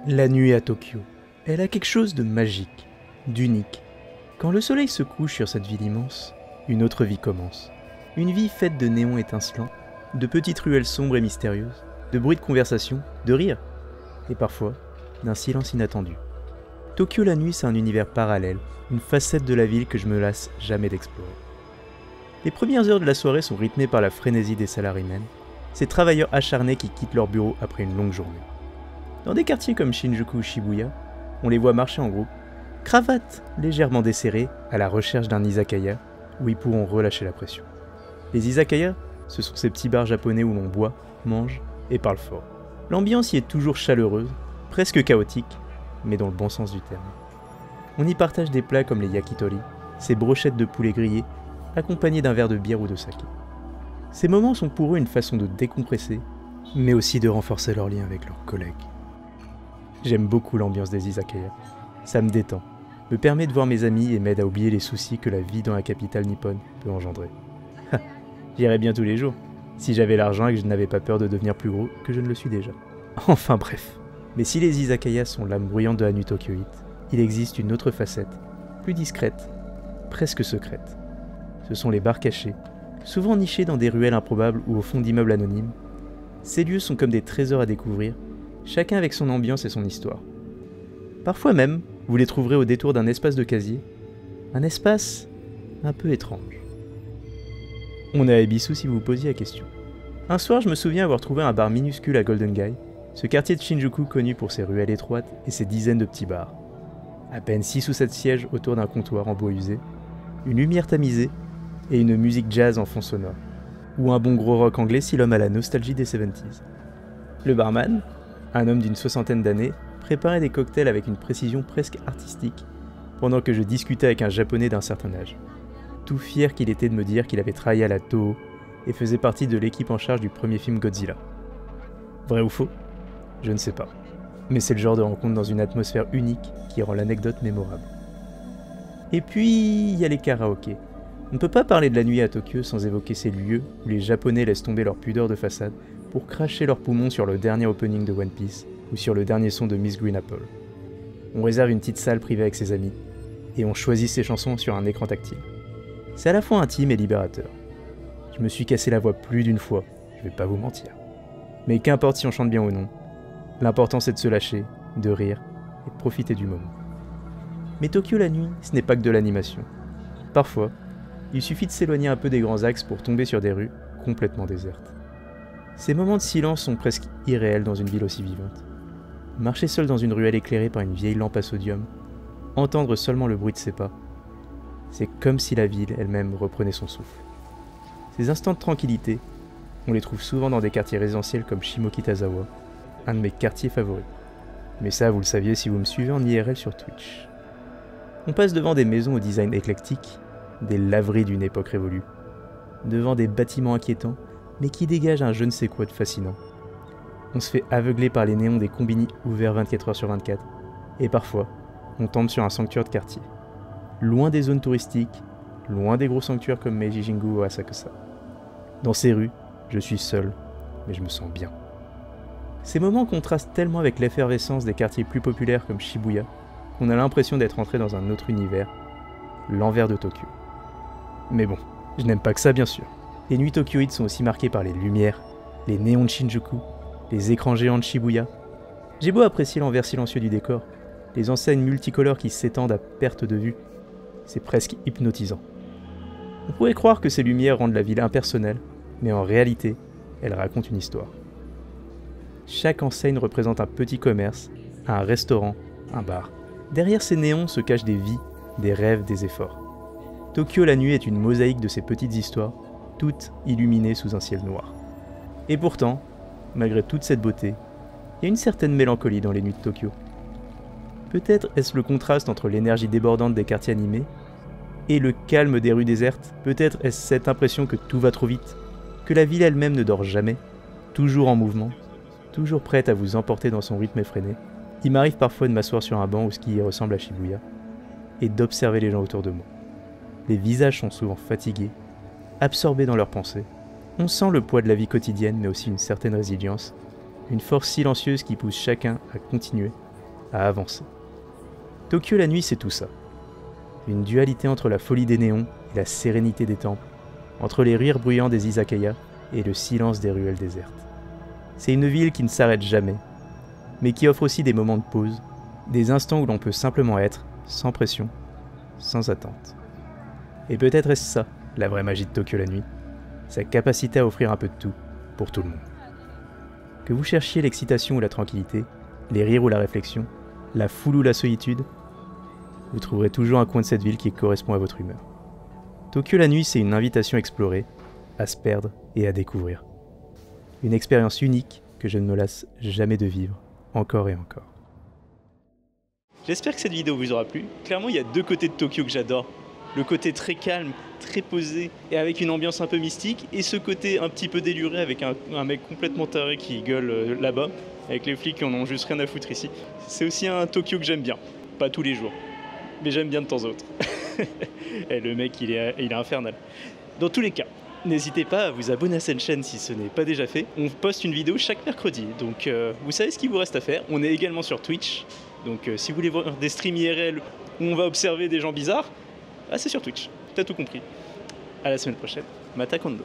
La nuit à Tokyo, elle a quelque chose de magique, d'unique. Quand le soleil se couche sur cette ville immense, une autre vie commence. Une vie faite de néons étincelants, de petites ruelles sombres et mystérieuses, de bruits de conversation, de rires, et parfois d'un silence inattendu. Tokyo la nuit, c'est un univers parallèle, une facette de la ville que je me lasse jamais d'explorer. Les premières heures de la soirée sont rythmées par la frénésie des salarymen, ces travailleurs acharnés qui quittent leur bureau après une longue journée. Dans des quartiers comme Shinjuku ou Shibuya, on les voit marcher en groupe, cravates légèrement desserrées à la recherche d'un izakaya où ils pourront relâcher la pression. Les izakaya, ce sont ces petits bars japonais où l'on boit, mange et parle fort. L'ambiance y est toujours chaleureuse, presque chaotique, mais dans le bon sens du terme. On y partage des plats comme les yakitori, ces brochettes de poulet grillé, accompagnées d'un verre de bière ou de saké. Ces moments sont pour eux une façon de décompresser, mais aussi de renforcer leur lien avec leurs collègues. J'aime beaucoup l'ambiance des izakaya. Ça me détend, me permet de voir mes amis et m'aide à oublier les soucis que la vie dans la capitale nippone peut engendrer. J'irais bien tous les jours, si j'avais l'argent et que je n'avais pas peur de devenir plus gros que je ne le suis déjà. Enfin bref. Mais si les izakayas sont l'âme bruyante de la nuit tokyoïte, il existe une autre facette, plus discrète, presque secrète. Ce sont les bars cachés, souvent nichés dans des ruelles improbables ou au fond d'immeubles anonymes. Ces lieux sont comme des trésors à découvrir, chacun avec son ambiance et son histoire. Parfois même, vous les trouverez au détour d'un espace de casier, un espace un peu étrange. On est à Ebisu si vous vous posiez la question. Un soir, je me souviens avoir trouvé un bar minuscule à Golden Gai, ce quartier de Shinjuku connu pour ses ruelles étroites et ses dizaines de petits bars. À peine 6 ou 7 sièges autour d'un comptoir en bois usé, une lumière tamisée et une musique jazz en fond sonore, ou un bon gros rock anglais si l'homme a la nostalgie des 70s. Le barman, un homme d'une 60aine d'années, préparait des cocktails avec une précision presque artistique, pendant que je discutais avec un japonais d'un certain âge, tout fier qu'il était de me dire qu'il avait travaillé à la Toho et faisait partie de l'équipe en charge du premier film Godzilla. Vrai ou faux ? Je ne sais pas. Mais c'est le genre de rencontre dans une atmosphère unique qui rend l'anecdote mémorable. Et puis, il y a les karaokés. On ne peut pas parler de la nuit à Tokyo sans évoquer ces lieux où les Japonais laissent tomber leur pudeur de façade pour cracher leurs poumons sur le dernier opening de One Piece ou sur le dernier son de Miss Green Apple. On réserve une petite salle privée avec ses amis et on choisit ses chansons sur un écran tactile. C'est à la fois intime et libérateur. Je me suis cassé la voix plus d'une fois, je vais pas vous mentir. Mais qu'importe si on chante bien ou non, l'important c'est de se lâcher, de rire et de profiter du moment. Mais Tokyo la nuit, ce n'est pas que de l'animation. Parfois, il suffit de s'éloigner un peu des grands axes pour tomber sur des rues complètement désertes. Ces moments de silence sont presque irréels dans une ville aussi vivante. Marcher seul dans une ruelle éclairée par une vieille lampe à sodium, entendre seulement le bruit de ses pas, c'est comme si la ville elle-même reprenait son souffle. Ces instants de tranquillité, on les trouve souvent dans des quartiers résidentiels comme Shimokitazawa, un de mes quartiers favoris. Mais ça, vous le saviez si vous me suivez en IRL sur Twitch. On passe devant des maisons au design éclectique, des laveries d'une époque révolue, devant des bâtiments inquiétants, mais qui dégagent un je ne sais quoi de fascinant. On se fait aveugler par les néons des combini ouverts 24h/24, et parfois, on tombe sur un sanctuaire de quartier. Loin des zones touristiques, loin des gros sanctuaires comme Meiji Jingu ou Asakusa. Dans ces rues, je suis seul, mais je me sens bien. Ces moments contrastent tellement avec l'effervescence des quartiers plus populaires comme Shibuya, qu'on a l'impression d'être entré dans un autre univers, l'envers de Tokyo. Mais bon, je n'aime pas que ça bien sûr. Les nuits tokyoïdes sont aussi marquées par les lumières, les néons de Shinjuku, les écrans géants de Shibuya. J'ai beau apprécier l'envers silencieux du décor, les enseignes multicolores qui s'étendent à perte de vue, c'est presque hypnotisant. On pourrait croire que ces lumières rendent la ville impersonnelle, mais en réalité, elles racontent une histoire. Chaque enseigne représente un petit commerce, un restaurant, un bar. Derrière ces néons se cachent des vies, des rêves, des efforts. Tokyo la nuit est une mosaïque de ces petites histoires, toutes illuminées sous un ciel noir. Et pourtant, malgré toute cette beauté, il y a une certaine mélancolie dans les nuits de Tokyo. Peut-être est-ce le contraste entre l'énergie débordante des quartiers animés et le calme des rues désertes. Peut-être est-ce cette impression que tout va trop vite, que la ville elle-même ne dort jamais, toujours en mouvement, toujours prête à vous emporter dans son rythme effréné. Il m'arrive parfois de m'asseoir sur un banc ou ce qui ressemble à Shibuya et d'observer les gens autour de moi. Les visages sont souvent fatigués, absorbés dans leurs pensées. On sent le poids de la vie quotidienne mais aussi une certaine résilience, une force silencieuse qui pousse chacun à continuer à avancer. Tokyo la nuit, c'est tout ça. Une dualité entre la folie des néons et la sérénité des temples, entre les rires bruyants des izakaya et le silence des ruelles désertes. C'est une ville qui ne s'arrête jamais, mais qui offre aussi des moments de pause, des instants où l'on peut simplement être, sans pression, sans attente. Et peut-être est-ce ça, la vraie magie de Tokyo la nuit, sa capacité à offrir un peu de tout, pour tout le monde. Que vous cherchiez l'excitation ou la tranquillité, les rires ou la réflexion, la foule ou la solitude, vous trouverez toujours un coin de cette ville qui correspond à votre humeur. Tokyo la nuit, c'est une invitation à explorer, à se perdre et à découvrir. Une expérience unique que je ne me lasse jamais de vivre, encore et encore. J'espère que cette vidéo vous aura plu. Clairement, il y a deux côtés de Tokyo que j'adore. Le côté très calme, très posé, et avec une ambiance un peu mystique, et ce côté un petit peu déluré avec un mec complètement taré qui gueule là-bas, avec les flics qui en ont juste rien à foutre ici. C'est aussi un Tokyo que j'aime bien, pas tous les jours, mais j'aime bien de temps en temps. Et le mec, il est infernal. Dans tous les cas, n'hésitez pas à vous abonner à cette chaîne si ce n'est pas déjà fait. On poste une vidéo chaque mercredi, donc vous savez ce qu'il vous reste à faire. On est également sur Twitch, donc si vous voulez voir des streams IRL où on va observer des gens bizarres, c'est sur Twitch, t'as tout compris. À la semaine prochaine, Mata Kondo.